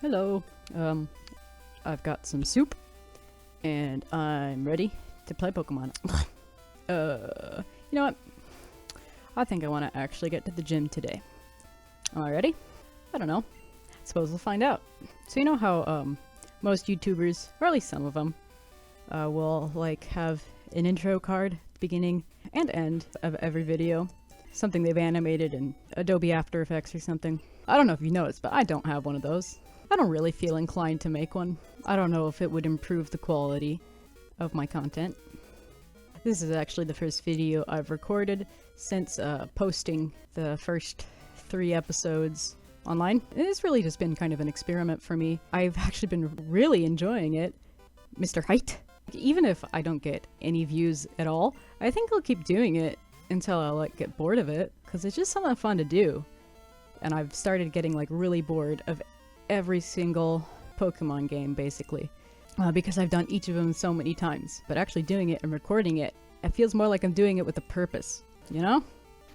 Hello. I've got some soup, and I'm ready to play Pokemon. You know what? I think I want to actually get to the gym today. Am I ready? I don't know. Suppose we'll find out. So you know how, most YouTubers, or at least some of them, will, like, have an intro card at the beginning and end of every video? Something they've animated in Adobe After Effects or something. I don't know if you noticed, but I don't have one of those. I don't really feel inclined to make one. I don't know if it would improve the quality of my content. This is actually the first video I've recorded since posting the first 3 episodes online. It's really just been kind of an experiment for me. I've actually been really enjoying it. Mr. Height. Even if I don't get any views at all, I think I'll keep doing it until I like get bored of it, because it's just something fun to do. And I've started getting like really bored of every single Pokemon game basically, because I've done each of them so many times. But actually doing it and recording it, it feels more like I'm doing it with a purpose, you know?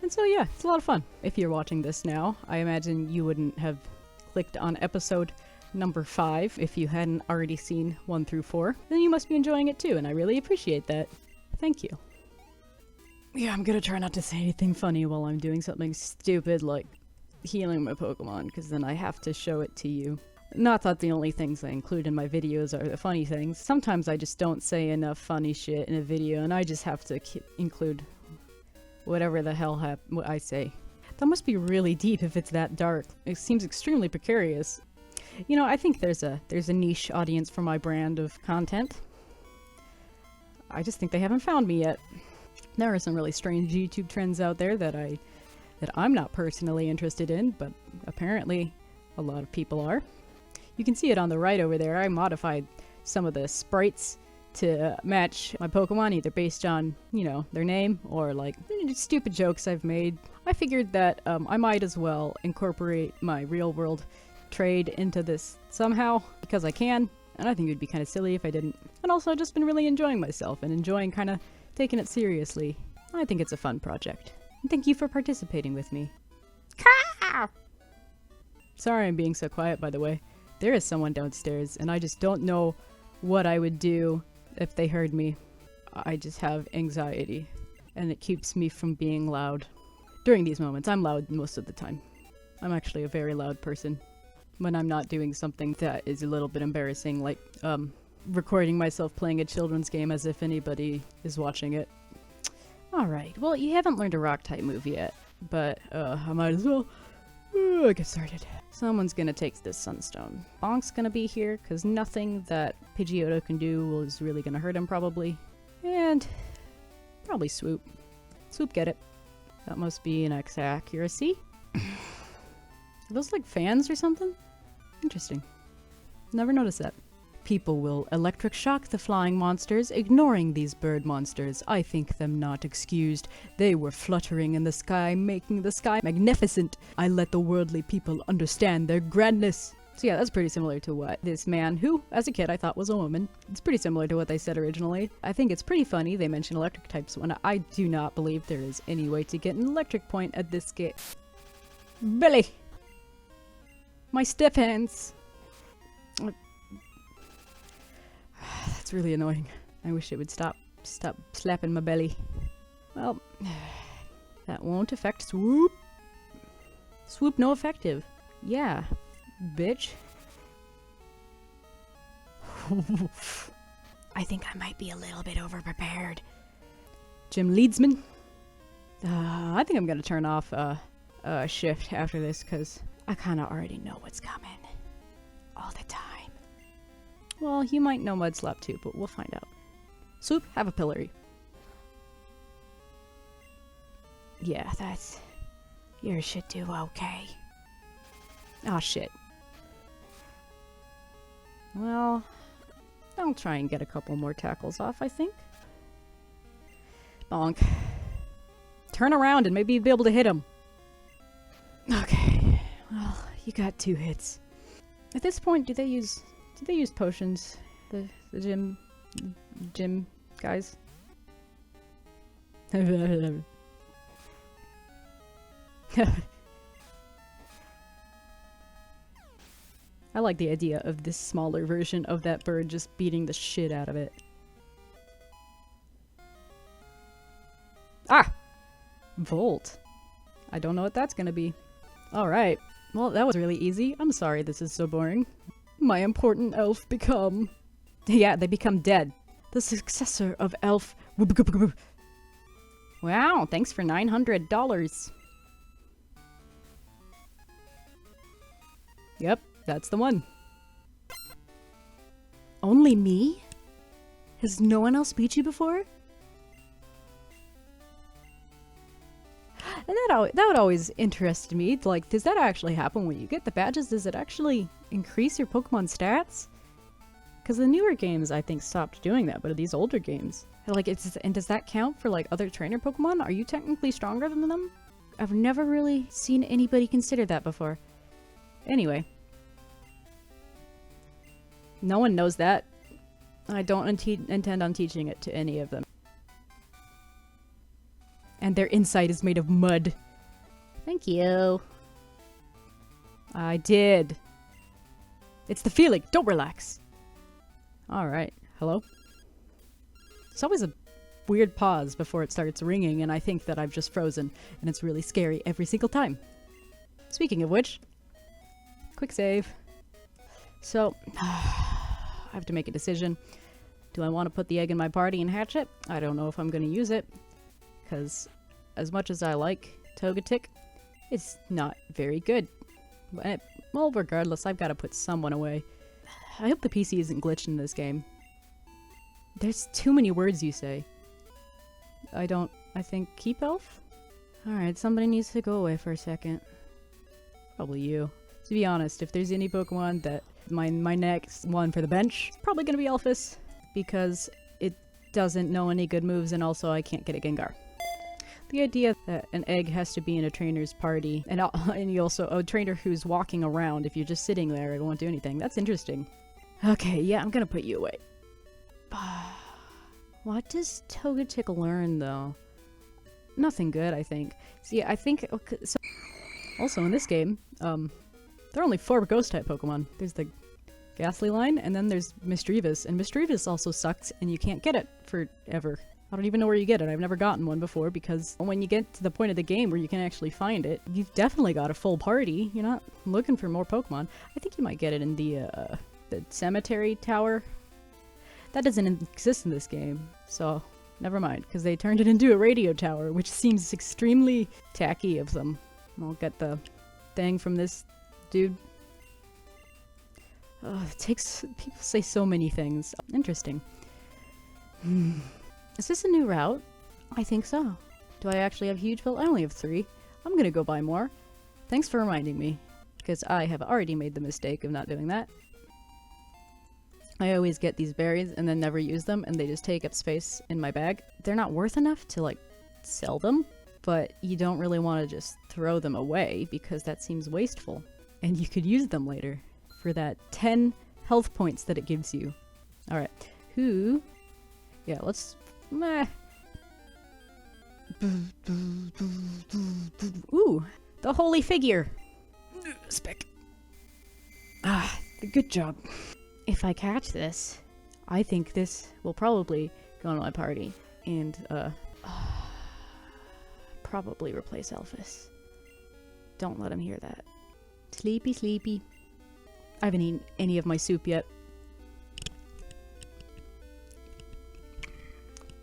And so yeah, it's a lot of fun. If you're watching this now, I imagine you wouldn't have clicked on episode number 5 if you hadn't already seen 1 through 4. Then you must be enjoying it too, and I really appreciate that. Thank you. Yeah, I'm gonna try not to say anything funny while I'm doing something stupid like healing my Pokemon, because then I have to show it to you. Not that the only things I include in my videos are the funny things. Sometimes I just don't say enough funny shit in a video, and I just have to include whatever the hell I say. That must be really deep if it's that dark. It seems extremely precarious. You know, I think there's a niche audience for my brand of content. I just think they haven't found me yet. There are some really strange YouTube trends out there that I'm not personally interested in, but apparently a lot of people are. You can see it on the right over there. I modified some of the sprites to match my Pokemon, either based on, you know, their name or like stupid jokes I've made. I figured that I might as well incorporate my real world trade into this somehow, because I can, and I think it would be kind of silly if I didn't. And also I've just been really enjoying myself and enjoying kind of taking it seriously. I think it's a fun project. And thank you for participating with me. Caw! Sorry I'm being so quiet, by the way. There is someone downstairs, and I just don't know what I would do if they heard me. I just have anxiety, and it keeps me from being loud. During these moments, I'm loud most of the time. I'm actually a very loud person. When I'm not doing something that is a little bit embarrassing, like, recording myself playing a children's game as if anybody is watching it. Alright, well, you haven't learned a rock-type move yet, but, I might as well get started. Someone's gonna take this Sunstone. Bonk's gonna be here, because nothing that Pidgeotto can do is really gonna hurt him, probably. And probably Swoop. Swoop, get it. That must be an X accuracy. Are those like fans or something? Interesting. Never noticed that. People will electric shock the flying monsters, ignoring these bird monsters. I think them not excused. They were fluttering in the sky, making the sky magnificent. I let the worldly people understand their grandness. So yeah, that's pretty similar to what this man, who, as a kid, I thought was a woman. It's pretty similar to what they said originally. I think it's pretty funny they mention electric types when I do not believe there is any way to get an electric point at this game. Billy! My stiff hands! That's really annoying. I wish it would stop slapping my belly. Well, that won't affect Swoop. Swoop no effective. Yeah, bitch. I think I might be a little bit overprepared. Gym Leadsman. I think I'm gonna turn off shift after this, because I kind of already know what's coming. All the time. Well, you might know Mudslap too, but we'll find out. Swoop, have a pillory. Yeah, yours should do okay. Aw, shit. Well, I'll try and get a couple more tackles off, I think. Bonk. Turn around and maybe you'll be able to hit him. Okay. Well, you got 2 hits. At this point, do they use potions? The gym guys? I like the idea of this smaller version of that bird just beating the shit out of it. Ah! Volt. I don't know what that's gonna be. Alright. Well, that was really easy. I'm sorry this is so boring. My important elf become... Yeah, they become dead. The successor of elf... Wow, thanks for $900. Yep, that's the one. Only me? Has no one else beat you before? And that would always interest me. Like, does that actually happen when you get the badges? Does it actually increase your Pokemon stats? Because the newer games, I think, stopped doing that, but these older games... Like, and does that count for, like, other trainer Pokemon? Are you technically stronger than them? I've never really seen anybody consider that before. Anyway. No one knows that. I don't intend on teaching it to any of them. And their inside is made of mud. Thank you. I did. It's the feeling. Don't relax. Alright. Hello? It's always a weird pause before it starts ringing, and I think that I've just frozen, and it's really scary every single time. Speaking of which, quick save. So, I have to make a decision. Do I want to put the egg in my party and hatch it? I don't know if I'm going to use it, because as much as I like Togetic, it's not very good. But, well, regardless, I've got to put someone away. I hope the PC isn't glitched in this game. There's too many words you say. I think keep elf? Alright, somebody needs to go away for a second. Probably you. To be honest, if there's any Pokemon that my next one for the bench, it's probably gonna be Elphus, because it doesn't know any good moves, and also I can't get a Gengar. The idea that an egg has to be in a trainer's party, and you also a trainer who's walking around, if you're just sitting there, it won't do anything. That's interesting. Okay, yeah, I'm gonna put you away. What does Togetic learn, though? Nothing good, I think. See, I think... Okay, so also, in this game, there are only 4 Ghost-type Pokemon. There's the Ghastly line, and then there's Misdreavus. And Misdreavus also sucks, and you can't get it forever. I don't even know where you get it. I've never gotten one before, because when you get to the point of the game where you can actually find it, you've definitely got a full party. You're not looking for more Pokemon. I think you might get it in the cemetery tower. That doesn't exist in this game, so never mind, because they turned it into a radio tower, which seems extremely tacky of them. I'll get the thing from this dude. People say so many things. Interesting. Is this a new route? I think so. Do I actually have huge build? I only have 3. I'm gonna go buy more. Thanks for reminding me, because I have already made the mistake of not doing that. I always get these berries and then never use them, and they just take up space in my bag. They're not worth enough to, like, sell them, but you don't really want to just throw them away, because that seems wasteful. And you could use them later for that 10 health points that it gives you. Alright. Who? Yeah, let's... Meh. Ooh! The holy figure! Spec. Ah, good job. If I catch this, I think this will probably go on my party, and, probably replace Elphus. Don't let him hear that. Sleepy, sleepy. I haven't eaten any of my soup yet.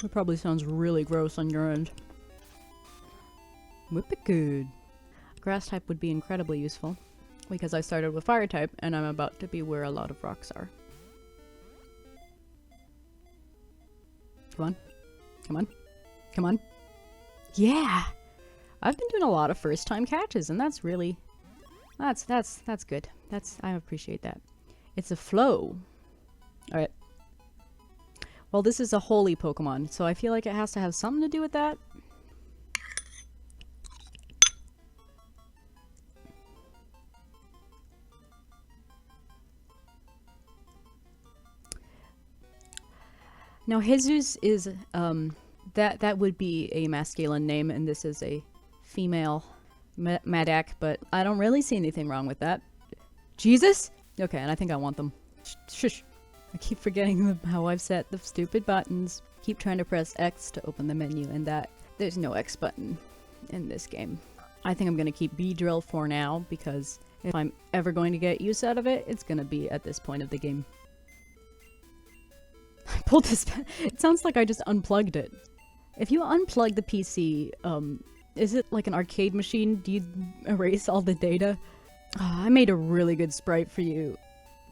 That probably sounds really gross on your end. Whip it good. Grass type would be incredibly useful, because I started with fire type, and I'm about to be where a lot of rocks are. Come on. Come on. Come on. Yeah! I've been doing a lot of first time catches, and that's really... That's good. I appreciate that. It's a flow. Alright. Well, this is a holy Pokemon, so I feel like it has to have something to do with that. Now, Jesus is, that would be a masculine name, and this is a female Madak, but I don't really see anything wrong with that. Jesus? Okay, and I think I want them. Shush. I keep forgetting how I've set the stupid buttons. Keep trying to press X to open the menu, and there's no X button in this game. I think I'm gonna keep B-drill for now, because if I'm ever going to get use out of it, it's gonna be at this point of the game. I pulled this it sounds like I just unplugged it. If you unplug the PC, is it like an arcade machine? Do you erase all the data? Oh, I made a really good sprite for you,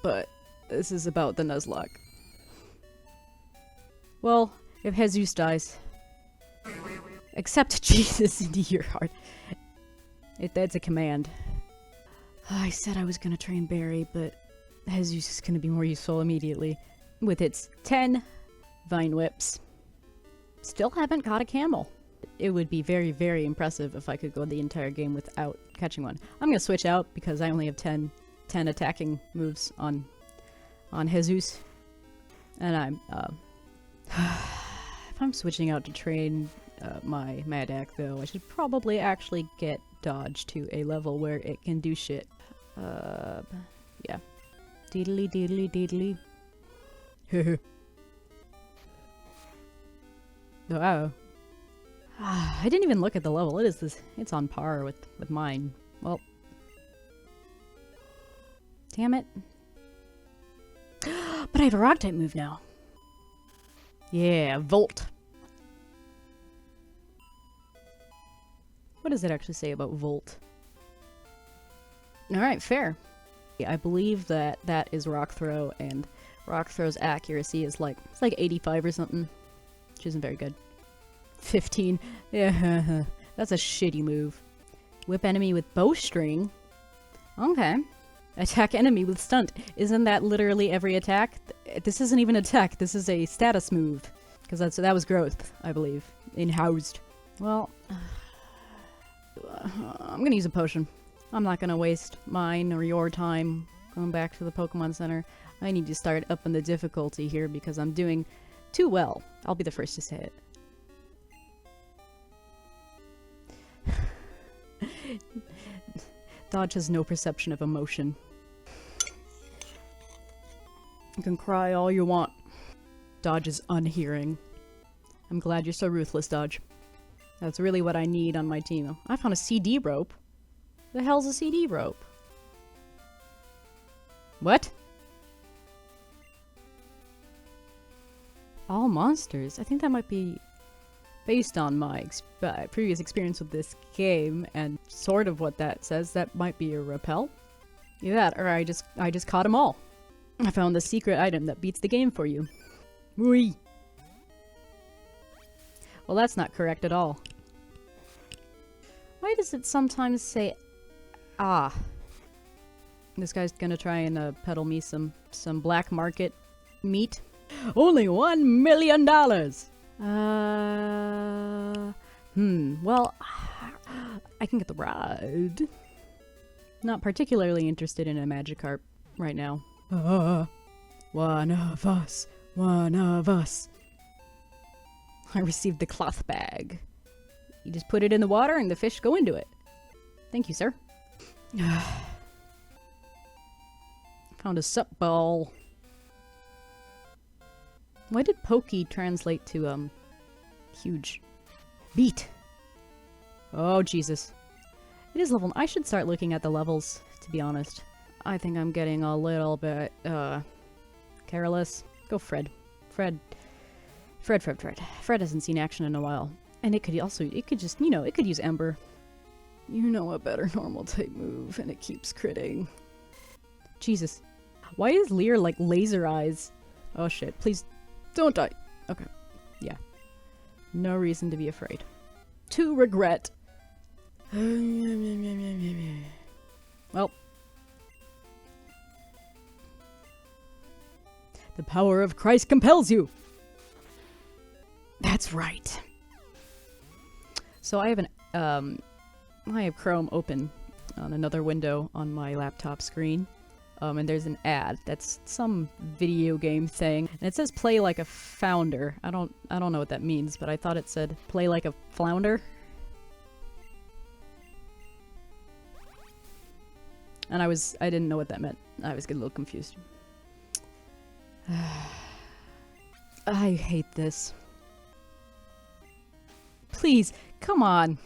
but this is about the Nuzlocke. Well, if Jesus dies, accept Jesus into your heart. That's a command. I said I was gonna train Barry, but Jesus is gonna be more useful immediately. With its 10 vine whips. Still haven't caught a camel. It would be very, very impressive if I could go the entire game without catching one. I'm gonna switch out because I only have 10 attacking moves on Jesus. And I'm, if I'm switching out to train my Madak though, I should probably actually get Dodge to a level where it can do shit. Yeah. Deedly deedly deedly. Wow. I didn't even look at the level. It's on par with mine. Well. Damn it. But I have a rock type move now. Yeah, Volt. What does it actually say about Volt? Alright, fair. I believe that is Rock Throw, and Rock Throw's accuracy is like, it's like 85 or something. Which isn't very good. 15. Yeah, that's a shitty move. Whip enemy with bowstring? Okay. Attack enemy with stunt. Isn't that literally every attack? This isn't even an attack, this is a status move. Because that was growth, I believe. In-housed. Well, I'm gonna use a potion. I'm not gonna waste mine or your time going back to the Pokemon Center. I need to start upping the difficulty here because I'm doing too well. I'll be the first to say it. Dodge has no perception of emotion. You can cry all you want. Dodge is unhearing. I'm glad you're so ruthless, Dodge. That's really what I need on my team. I found a CD rope. The hell's a CD rope? What? All monsters? I think that might be based on my previous experience with this game, and sort of what that says. That might be a repel. Either that, or I just caught them all. I found the secret item that beats the game for you. Whee! Well, that's not correct at all. Why does it sometimes say, ah? This guy's gonna try and peddle me some black market meat. Only $1 million! Well, I can get the ride. Not particularly interested in a Magikarp right now. One of us. One of us. I received the cloth bag. You just put it in the water and the fish go into it. Thank you, sir. Found a sup ball. Why did Pokey translate to, huge? Beat. Oh, Jesus. It is level. I should start looking at the levels, to be honest. I think I'm getting a little bit, careless. Go Fred. Fred hasn't seen action in a while. And it could just, it could use Ember. You know a better normal type move, and it keeps critting. Jesus. Why is Lear like laser eyes? Oh shit, please don't die. Okay. Yeah. No reason to be afraid. To regret. Well. The power of Christ compels you! That's right. So I have I have Chrome open on another window on my laptop screen. And there's an ad that's some video game thing, and it says play like a founder. I don't know what that means, but I thought it said play like a flounder. And I didn't know what that meant. I was getting a little confused. I hate this. Please, come on.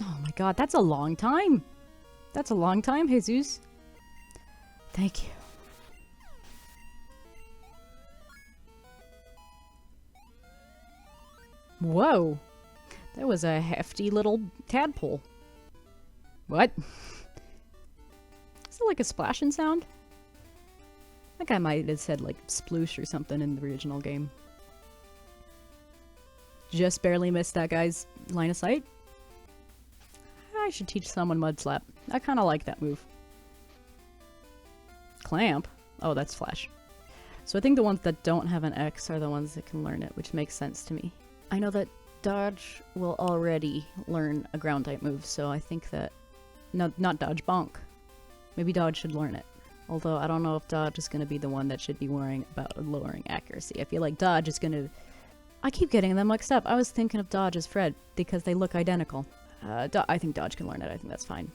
Oh my god, that's a long time. That's a long time, Jesus. Thank you. Whoa. That was a hefty little tadpole. What? Is it like a splashing sound? I think I might have said like sploosh or something in the original game. Just barely missed that guy's line of sight. I should teach someone Mud Slap. I kind of like that move. Clamp? Oh, that's Flash. So I think the ones that don't have an X are the ones that can learn it, which makes sense to me. I know that Dodge will already learn a ground type move, so I think that... No, not Dodge, Bonk. Maybe Dodge should learn it. Although I don't know if Dodge is going to be the one that should be worrying about lowering accuracy. I feel like Dodge is going to... I keep getting them mixed up. I was thinking of Dodge as Fred because they look identical. I think Dodge can learn it. I think that's fine.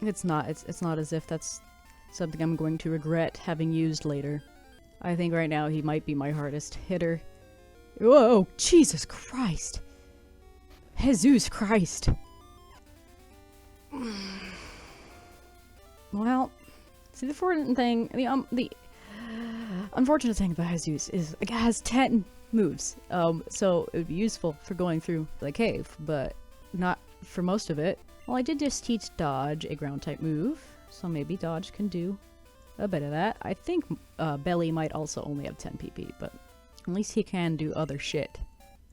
It's not as if that's something I'm going to regret having used later. I think right now he might be my hardest hitter. Whoa, Jesus Christ. Jesus Christ. Well, see, the important thing, the unfortunate thing about Jesus is it has 10 moves, so it would be useful for going through the cave, but not for most of it. Well, I did just teach Dodge a ground type move, so maybe Dodge can do a bit of that. I think Belly might also only have 10 PP, but at least he can do other shit.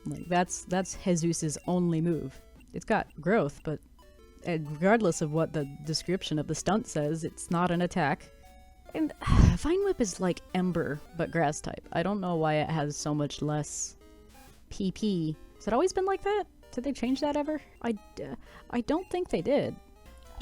Like, that's Jesus's only move. It's got growth, but regardless of what the description of the stunt says, it's not an attack. And Vine Whip is like Ember, but grass type. I don't know why it has so much less PP. Has it always been like that? Did they change that ever? I don't think they did.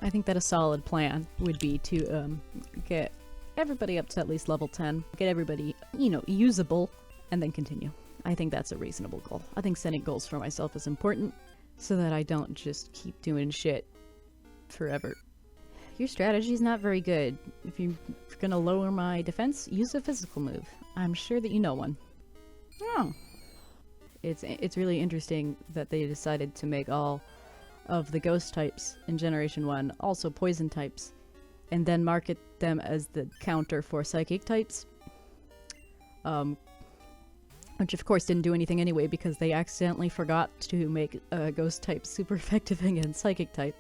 I think that a solid plan would be to get everybody up to at least level 10. Get everybody, you know, usable, and then continue. I think that's a reasonable goal. I think setting goals for myself is important so that I don't just keep doing shit forever. Your strategy is not very good. If you're gonna lower my defense, use a physical move. I'm sure that you know one. Oh. It's really interesting that they decided to make all of the ghost types in Generation 1 also poison types, and then market them as the counter for psychic types. Which of course didn't do anything anyway because they accidentally forgot to make ghost type super effective against psychic type.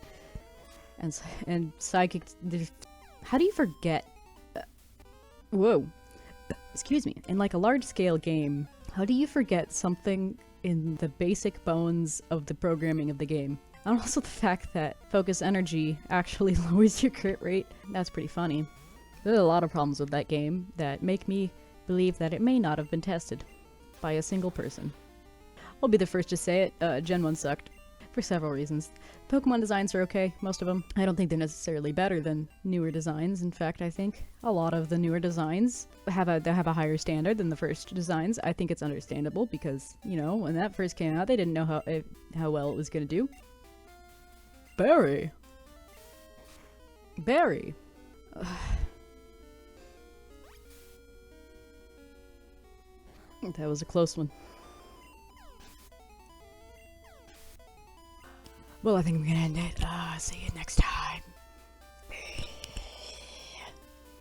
And psychic... How do you forget... whoa. Excuse me. In like a large-scale game, how do you forget something in the basic bones of the programming of the game? And also the fact that focus energy actually lowers your crit rate. That's pretty funny. There are a lot of problems with that game that make me believe that it may not have been tested by a single person. I'll be the first to say it, Gen 1 sucked. For several reasons. Pokemon designs are okay, most of them. I don't think they're necessarily better than newer designs. In fact, I think a lot of the newer designs have a higher standard than the first designs. I think it's understandable because, you know, when that first came out, they didn't know how well it was gonna do. Barry! Barry! That was a close one. Well, I think I'm gonna end it. See you next time.